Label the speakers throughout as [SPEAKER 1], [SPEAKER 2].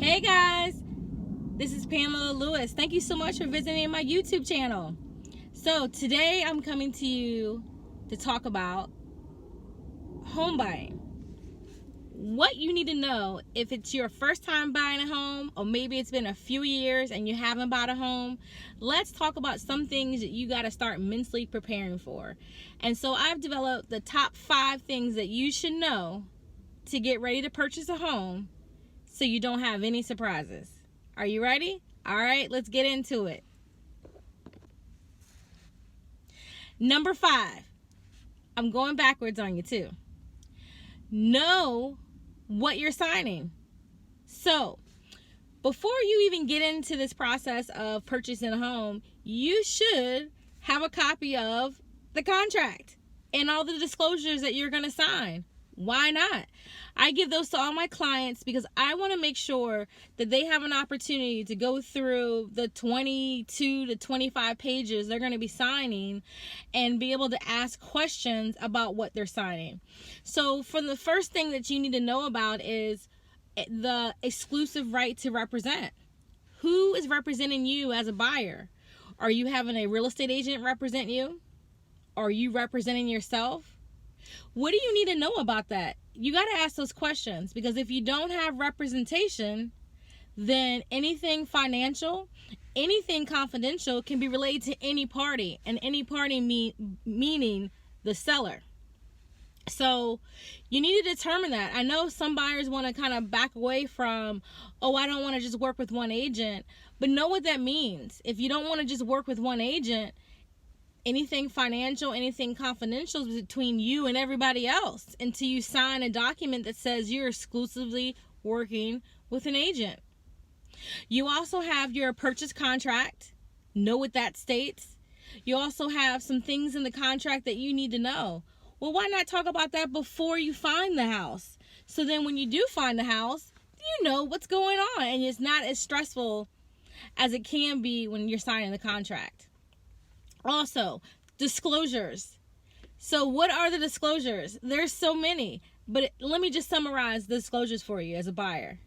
[SPEAKER 1] Hey guys, this is Pamela Lewis. Thank you so much for visiting my YouTube channel. So today I'm coming to you to talk about home buying. What you need to know if it's your first time buying a home, or maybe it's been a few years and you haven't bought a home. Let's talk about some things that you got to start mentally preparing for. And so I've developed the top 5 things that you should know to get ready to purchase a home, so you don't have any surprises. Are you ready? All right, let's get into it. Number 5. I'm going backwards on you too. Know what you're signing. So, before you even get into this process of purchasing a home, you should have a copy of the contract and all the disclosures that you're going to sign. Why not? I give those to all my clients because I want to make sure that they have an opportunity to go through the 22 to 25 pages they're going to be signing and be able to ask questions about what they're signing. So for the first thing that you need to know about is the exclusive right to represent. Who is representing you as a buyer? Are you having a real estate agent represent you? Are you representing yourself? What do you need to know about that? You got to ask those questions, because if you don't have representation, then anything financial, anything confidential can be relayed to any party, and any party meaning the seller. So you need to determine that. I know some buyers want to kind of back away from, oh, I don't want to just work with one agent, but know what that means. If you don't want to just work with one agent, anything financial, anything confidential is between you and everybody else until you sign a document that says you're exclusively working with an agent. You also have your purchase contract. Know what that states. You also have some things in the contract that you need to know. Well, why not talk about that before you find the house? So then when you do find the house, you know what's going on, and it's not as stressful as it can be when you're signing the contract. Also, disclosures. So what are the disclosures? There's so many, but let me just summarize the disclosures for you as a buyer.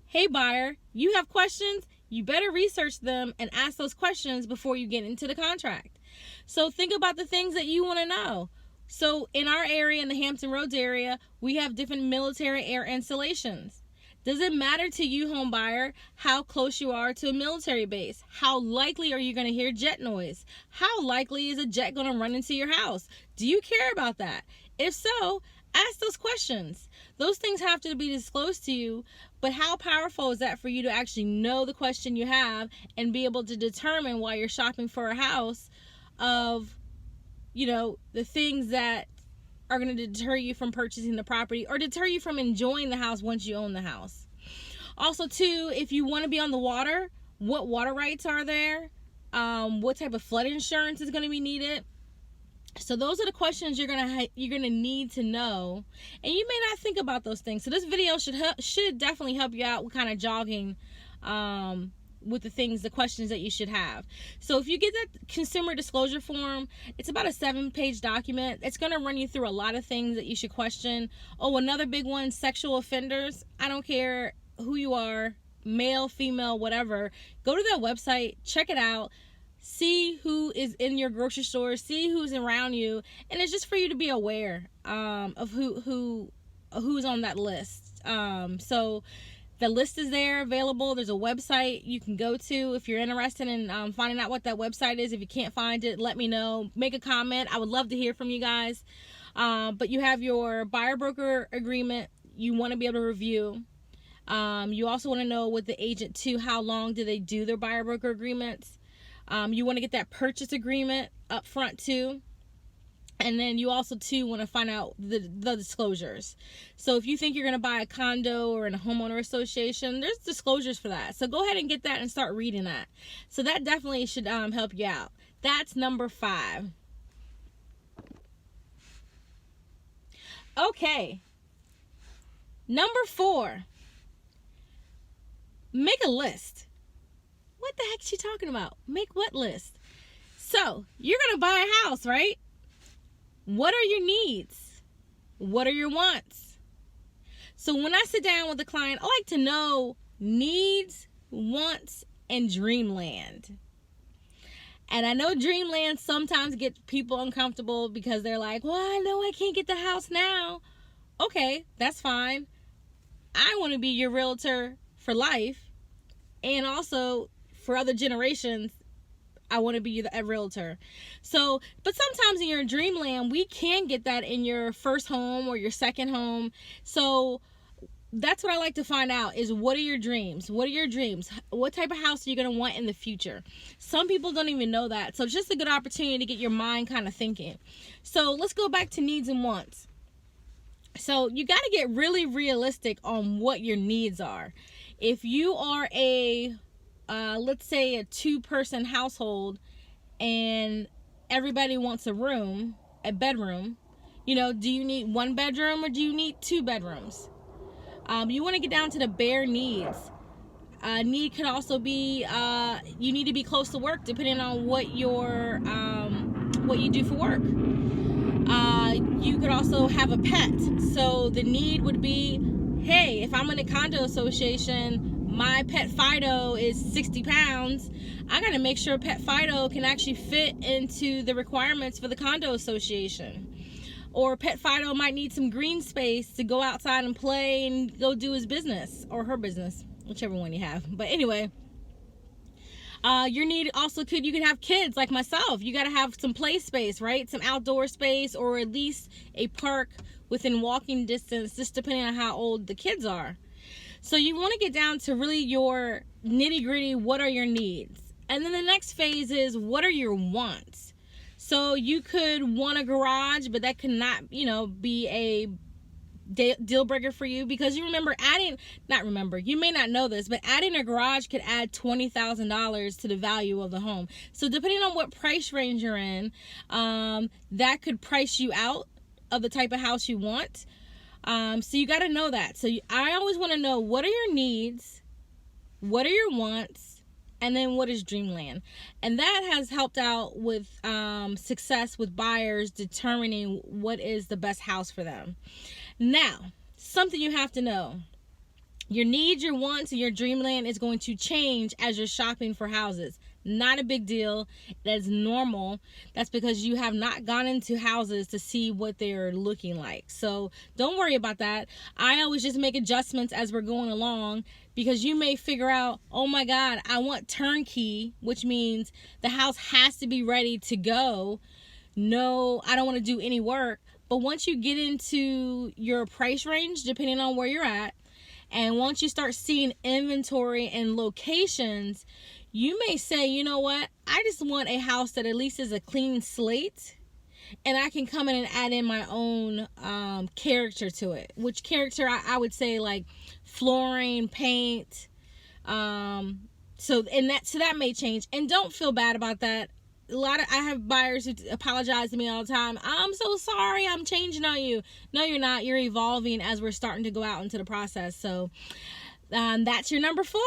[SPEAKER 1] Hey buyer, you have questions? You better research them and ask those questions before you get into the contract. So think about the things that you want to know. So in our area, in the Hampton Roads area, we have different military air installations. Does it matter to you, home buyer, how close you are to a military base? How likely are you going to hear jet noise? How likely is a jet going to run into your house? Do you care about that? If so, ask those questions. Those things have to be disclosed to you, but how powerful is that for you to actually know the question you have and be able to determine while you're shopping for a house of, the things that are going to deter you from purchasing the property or deter you from enjoying the house once you own the house. Also, too, if you want to be on the water, what water rights are there? What type of flood insurance is going to be needed? So those are the questions you're gonna need to know, and you may not think about those things. So this video should definitely help you out with kind of jogging with the questions that you should have. So if you get that consumer disclosure form, it's about a 7-page document. It's going to run you through a lot of things that you should question. Oh, another big one, sexual offenders. I don't care who you are, male, female, whatever. Go to their website, check it out, see who is in your grocery store, see who's around you, and it's just for you to be aware of who's on that list. So the list is there available. There's a website you can go to if you're interested in finding out what that website is. If you can't find it, let me know. Make a comment. I would love to hear from you guys. But you have your buyer broker agreement you want to be able to review. You also want to know with the agent too, how long do they do their buyer broker agreements. You want to get that purchase agreement up front too. And then you also too want to find out the disclosures. So if you think you're going to buy a condo or in a homeowner association, there's disclosures for that. So go ahead and get that and start reading that. So that definitely should help you out. That's number 5. Okay. Number 4. Make a list. What the heck is she talking about? Make what list? So you're going to buy a house, right? What are your needs? What are your wants? So when I sit down with the client, I like to know needs, wants, and dreamland. And I know dreamland sometimes gets people uncomfortable because they're like, well, I know I can't get the house now. Okay, that's fine. I want to be your realtor for life, and also for other generations. I want to be a realtor. So, but sometimes in your dreamland, we can get that in your first home or your second home. So that's what I like to find out is, what are your dreams? What are your dreams? What type of house are you going to want in the future? Some people don't even know that. So it's just a good opportunity to get your mind kind of thinking. So let's go back to needs and wants. So you got to get really realistic on what your needs are. If you are let's say a 2-person household and everybody wants a bedroom, do you need 1 bedroom or do you need 2 bedrooms? You want to get down to the bare needs. Need could also be you need to be close to work, depending on what you do for work. You could also have a pet. So the need would be, hey, if I'm in a condo association, my pet Fido is 60 pounds. I got to make sure pet Fido can actually fit into the requirements for the condo association. Or pet Fido might need some green space to go outside and play and go do his business or her business, whichever one you have. But anyway, your need also you could have kids like myself. You got to have some play space, right? Some outdoor space, or at least a park within walking distance, just depending on how old the kids are. So you want to get down to really your nitty gritty. What are your needs? And then the next phase is, what are your wants? So you could want a garage, but that could not, be a deal breaker for you, because you may not know this, but adding a garage could add $20,000 to the value of the home. So depending on what price range you're in, that could price you out of the type of house you want. So you got to know that. So I always want to know, what are your needs? What are your wants? And then what is dreamland? And that has helped out with success with buyers determining what is the best house for them. Now, something you have to know. Your needs, your wants, and your dreamland is going to change as you're shopping for houses. Not a big deal. That's normal. That's because you have not gone into houses to see what they're looking like. So don't worry about that. I always just make adjustments as we're going along, because you may figure out, oh my God, I want turnkey, which means the house has to be ready to go. No, I don't want to do any work. But once you get into your price range, depending on where you're at, and once you start seeing inventory and locations, you may say, you know what, I just want a house that at least is a clean slate, and I can come in and add in my own character to it. Which character I would say, like flooring, paint. So that may change, and don't feel bad about that. I have buyers who apologize to me all the time. I'm so sorry, I'm changing on you. No, you're not. You're evolving as we're starting to go out into the process. So that's your number 4.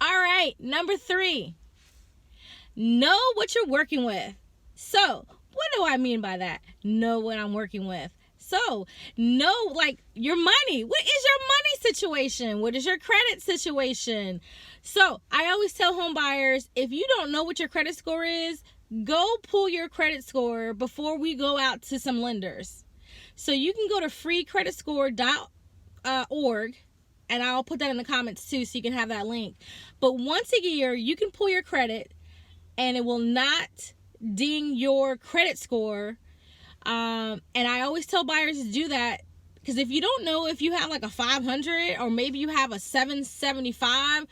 [SPEAKER 1] All right, number 3. Know what you're working with. So what do I mean by that? Know what I'm working with. So know, like, your money. What is your money situation? What is your credit situation? So I always tell home buyers, if you don't know what your credit score is, go pull your credit score before we go out to some lenders. So you can go to freecreditscore.org, and I'll put that in the comments too, so you can have that link. But once a year, you can pull your credit, and it will not ding your credit score. And I always tell buyers to do that, because if you don't know if you have like a 500 or maybe you have a 775,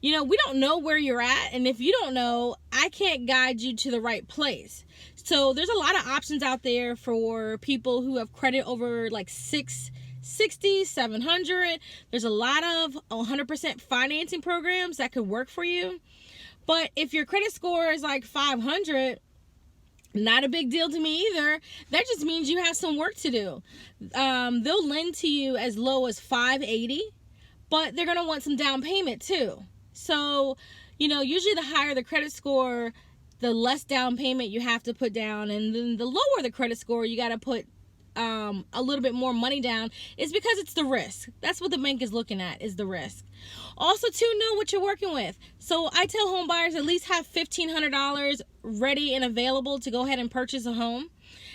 [SPEAKER 1] we don't know where you're at. And if you don't know, I can't guide you to the right place. So there's a lot of options out there for people who have credit over like 660, 700. There's a lot of 100% financing programs that could work for you. But if your credit score is like 500, not a big deal to me either. That just means you have some work to do. They'll lend to you as low as 580, but they're going to want some down payment too. So, usually the higher the credit score, the less down payment you have to put down. And then the lower the credit score, you got to put a little bit more money down is because it's the risk. That's what the bank is looking at, is the risk. Also, to know what you're working with. So I tell home buyers at least have $1,500 ready and available to go ahead and purchase a home.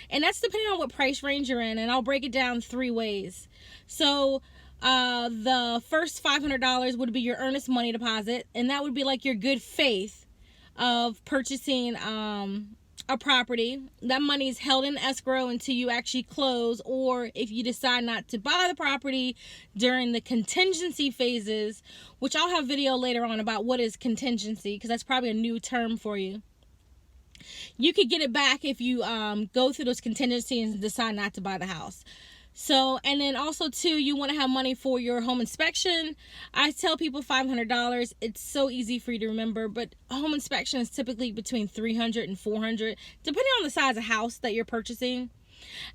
[SPEAKER 1] And that's depending on what price range you're in. And I'll break it down 3 ways. So the first $500 would be your earnest money deposit. And that would be like your good faith of purchasing a property. That money is held in escrow until you actually close, or if you decide not to buy the property during the contingency phases, which I'll have video later on about what is contingency, because that's probably a new term for you. You could get it back if you go through those contingencies and decide not to buy the house. So, and then also too, you want to have money for your home inspection. I tell people $500. It's so easy for you to remember, but a home inspection is typically between $300 and $400, depending on the size of house that you're purchasing.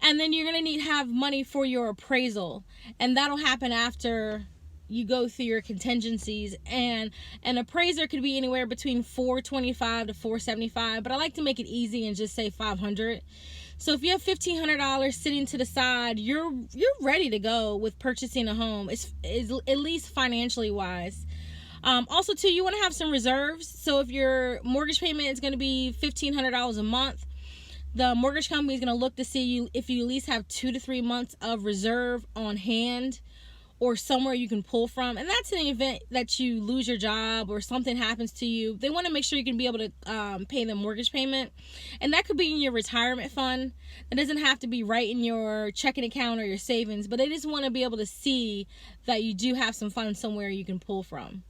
[SPEAKER 1] And then you're going to have money for your appraisal, and that'll happen after you go through your contingencies. And an appraiser could be anywhere between $425 to $475, but I like to make it easy and just say $500. So if you have $1,500 sitting to the side, you're ready to go with purchasing a home. It's at least financially wise. Also too, you want to have some reserves. So if your mortgage payment is going to be $1,500 a month, the mortgage company is going to look to see if you at least have 2 to 3 months of reserve on hand, or somewhere you can pull from. And that's in the event that you lose your job or something happens to you. They want to make sure you can be able to pay the mortgage payment. And that could be in your retirement fund. It doesn't have to be right in your checking account or your savings, but they just want to be able to see that you do have some funds somewhere you can pull from.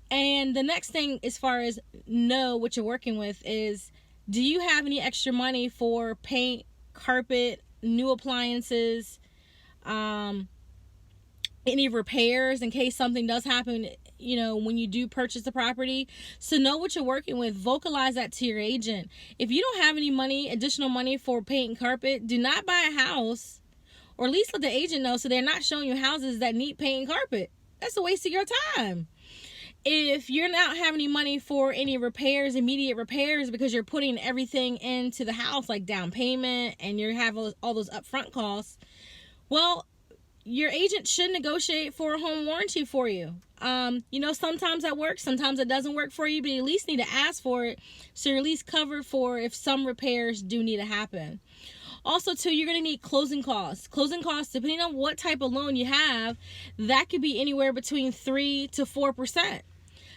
[SPEAKER 1] And the next thing, as far as know what you're working with, is do you have any extra money for paint, carpet, new appliances, any repairs in case something does happen, when you do purchase the property. So know what you're working with. Vocalize that to your agent. If you don't have any additional money for paint and carpet, do not buy a house, or at least let the agent know so they're not showing you houses that need paint and carpet. That's a waste of your time. If you're not having any money for any repairs, immediate repairs, because you're putting everything into the house, like down payment, and you have all those upfront costs, well, your agent should negotiate for a home warranty for you. Sometimes that works, sometimes it doesn't work for you, but you at least need to ask for it, so you're at least covered for if some repairs do need to happen. Also, too, you're going to need closing costs. Closing costs, depending on what type of loan you have, that could be anywhere between 3 to 4%.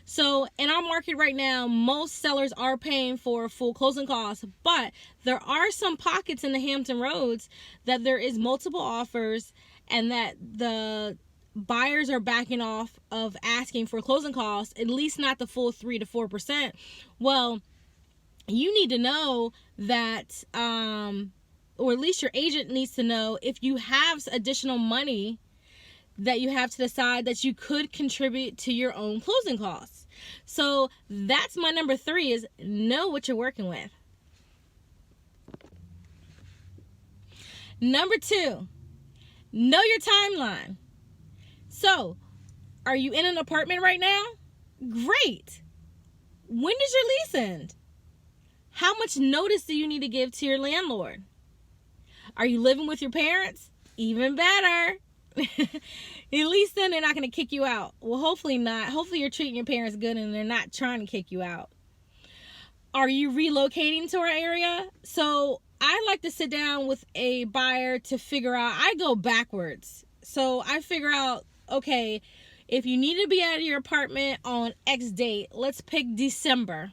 [SPEAKER 1] So in our market right now, most sellers are paying for full closing costs, but there are some pockets in the Hampton Roads that there is multiple offers, and that the buyers are backing off of asking for closing costs, at least not the full 3 to 4%. Well, you need to know that, or at least your agent needs to know, if you have additional money that you have to the side that you could contribute to your own closing costs. So that's my number 3, is know what you're working with. Number 2, know your timeline. So, are you in an apartment right now? Great. When does your lease end? How much notice do you need to give to your landlord? Are you living with your parents? Even better. At least then they're not going to kick you out. Well, hopefully not. Hopefully you're treating your parents good and they're not trying to kick you out. Are you relocating to our area? So I like to sit down with a buyer to figure out, I go backwards. So I figure out, okay, if you need to be out of your apartment on X date, let's pick December,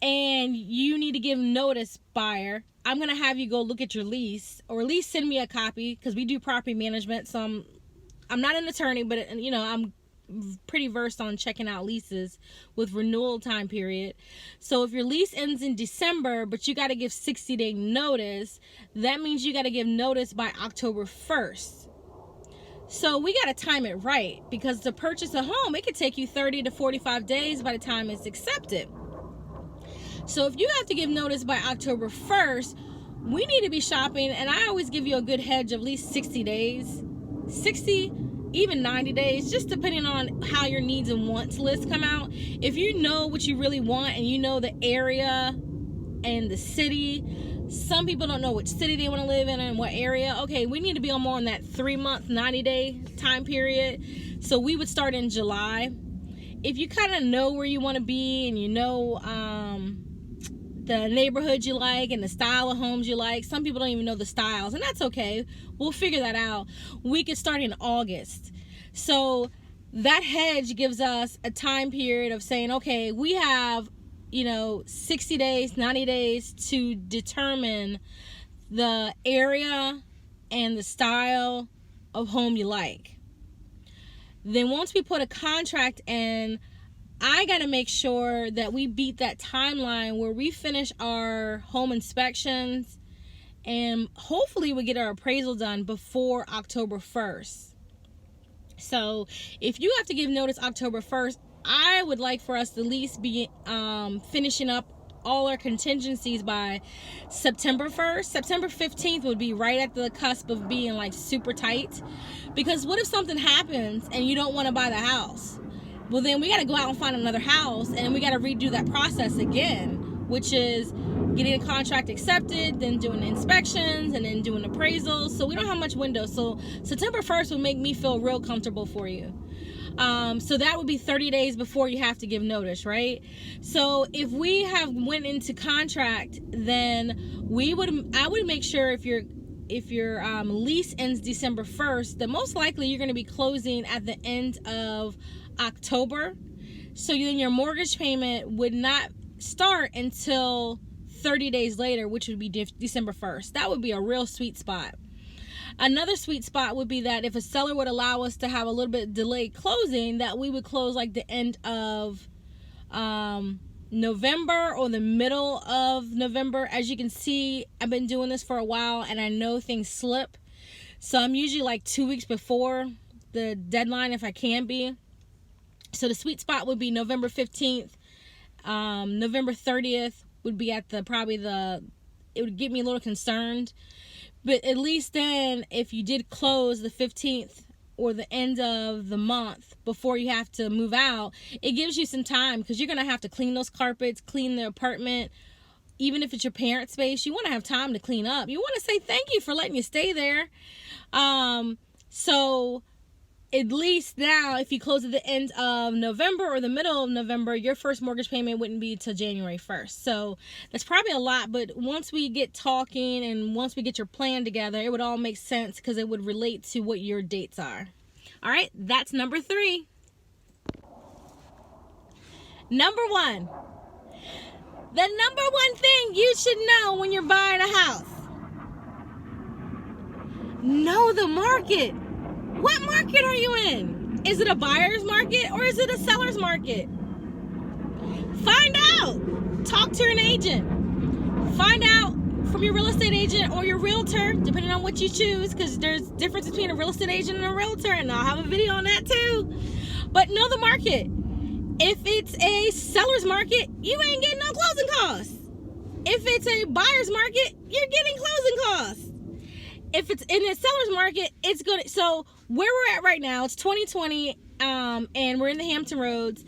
[SPEAKER 1] and you need to give notice, buyer, I'm going to have you go look at your lease, or at least send me a copy, because we do property management. So I'm not an attorney, but I'm pretty versed on checking out leases with renewal time period. So if your lease ends in December, but you got to give 60-day notice, that means you got to give notice by October 1st. So we got to time it right, because to purchase a home, it could take you 30 to 45 days by the time it's accepted. So if you have to give notice by October 1st, we need to be shopping, and I always give you a good hedge of at least 60 days, 60, even 90 days, just depending on how your needs and wants list come out. If you know what you really want and you know the area and the city, Some people don't know which city they want to live in and what area. Okay, we need to be more on that 3-month, 90-day time period. So we would start in July. If you kind of know where you want to be and you know the neighborhood you like and the style of homes you like, some people don't even know the styles, and that's okay. We'll figure that out. We could start in August. So that hedge gives us a time period of saying, okay, we have 60 days, 90 days to determine the area and the style of home you like. Then once we put a contract in, I got to make sure that we beat that timeline where we finish our home inspections and hopefully we get our appraisal done before October 1st. So if you have to give notice October 1st, I would like for us to at least be finishing up all our contingencies by September 1st. September 15th would be right at the cusp of being like super tight. Because what if something happens and you don't want to buy the house? Well, then we got to go out and find another house, and we got to redo that process again, which is getting a contract accepted, then doing inspections, and then doing appraisals. So we don't have much window. So September 1st would make me feel real comfortable for you. So that would be 30 days before you have to give notice, right? So if we have went into contract, then I would make sure if your lease ends December 1st, that most likely you're going to be closing at the end of October. So then your mortgage payment would not start until 30 days later, which would be December 1st. That would be a real sweet spot. Another sweet spot would be that if a seller would allow us to have a little bit delayed closing, that we would close like the end of November or the middle of November. As you can see, I've been doing this for a while and I know things slip. So I'm usually like 2 weeks before the deadline if I can be. So the sweet spot would be November 15th. November 30th would be at it would get me a little concerned. But at least then, if you did close the 15th or the end of the month before you have to move out, it gives you some time because you're going to have to clean those carpets, clean the apartment. Even if it's your parents' space, you want to have time to clean up. You want to say thank you for letting you stay there. So at least now, if you close at the end of November or the middle of November, your first mortgage payment wouldn't be till January 1st. So that's probably a lot, but once we get talking and once we get your plan together, it would all make sense because it would relate to what your dates are. All right, that's number 3. Number 1. The number one thing you should know when you're buying a house. Know the market. What market are you in? Is it a buyer's market or is it a seller's market? Find out. Talk to an agent. Find out from your real estate agent or your realtor, depending on what you choose, because there's difference between a real estate agent and a realtor, and I'll have a video on that too. But know the market. If it's a seller's market, you ain't getting no closing costs. If it's a buyer's market, you're getting closing costs. If it's in a seller's market, it's good. So where we're at right now, it's 2020, and we're in the Hampton Roads.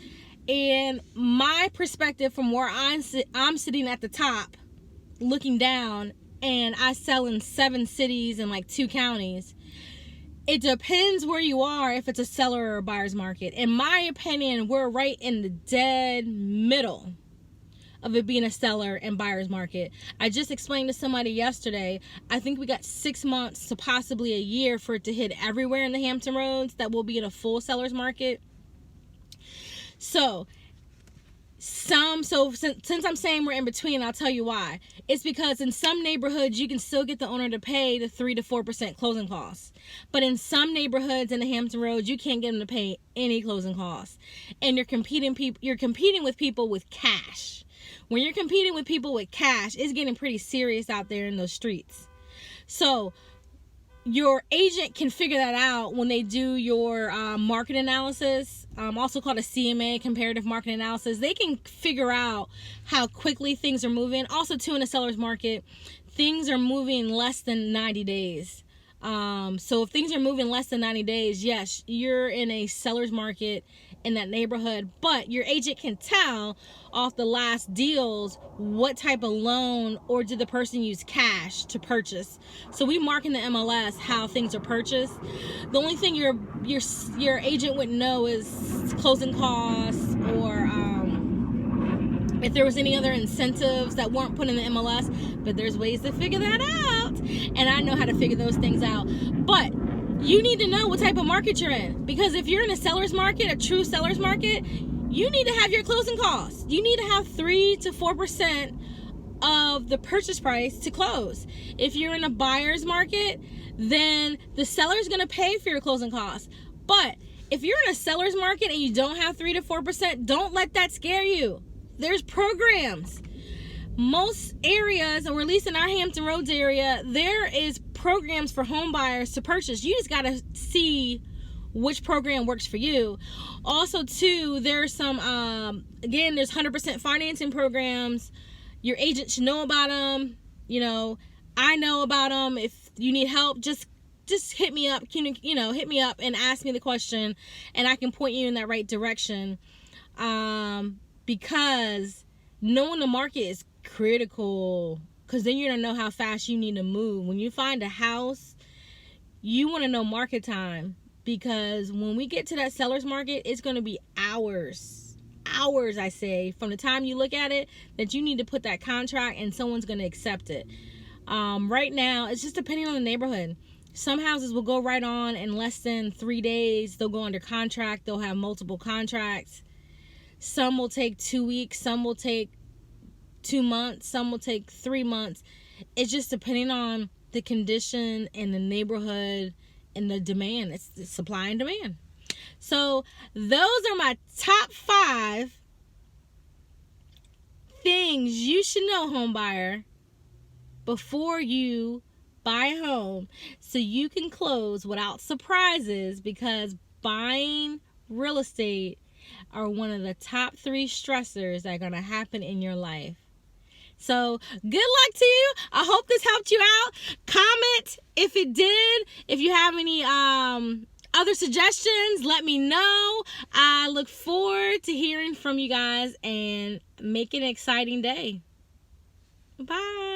[SPEAKER 1] And my perspective from where I'm sitting at the top, looking down, and I sell in 7 cities and like 2 counties. It depends where you are if it's a seller or a buyer's market. In my opinion, we're right in the dead middle of it being a seller and buyer's market. I just explained to somebody yesterday, I think we got 6 months to possibly a year for it to hit everywhere in the Hampton Roads that will be in a full seller's market. So since I'm saying we're in between, I'll tell you why. It's because in some neighborhoods, you can still get the owner to pay the 3 to 4% closing costs. But in some neighborhoods in the Hampton Roads, you can't get them to pay any closing costs. And you're competing with people with cash. When you're competing with people with cash, it's getting pretty serious out there in those streets. So your agent can figure that out when they do your market analysis, also called a CMA, comparative market analysis. They can figure out how quickly things are moving. Also, too, in a seller's market, things are moving less than 90 days. So if things are moving less than 90 days, yes, you're in a seller's market in that neighborhood, but your agent can tell off the last deals what type of loan, or did the person use cash to purchase. So we mark in the MLS how things are purchased. The only thing your agent wouldn't know is closing costs, or if there was any other incentives that weren't put in the MLS. But there's ways to figure that out, and I know how to figure those things out. But you need to know what type of market you're in, because if you're in a seller's market, a true seller's market, you need to have your closing costs. You need to have 3 to 4% of the purchase price to close. If you're in a buyer's market, then the seller's going to pay for your closing costs. But if you're in a seller's market and you don't have 3 to 4%, don't let that scare you. There's programs. Most areas, or at least in our Hampton Roads area, there is programs for home buyers to purchase. You just got to see which program works for you. Also, too, there's some, again, there's 100% financing programs. Your agent should know about them. You know, I know about them. If you need help, just hit me up. Hit me up and ask me the question, and I can point you in that right direction. Because knowing the market is critical, because then you're going to know how fast you need to move. When you find a house, you want to know market time, because when we get to that seller's market, it's going to be hours, I say, from the time you look at it, that you need to put that contract and someone's going to accept it. Right now, it's just depending on the neighborhood. Some houses will go right on in less than 3 days. They'll go under contract. They'll have multiple contracts. Some will take 2 weeks. Some will take 2 months. Some will take 3 months. It's just depending on the condition and the neighborhood and the demand. It's the supply and demand. So those are my top 5 things you should know, home buyer, before you buy a home, so you can close without surprises, because buying real estate are one of the top 3 stressors that are going to happen in your life. So good luck to you. I hope this helped you out. Comment if it did. If you have any other suggestions, let me know. I look forward to hearing from you guys, and make it an exciting day. Bye.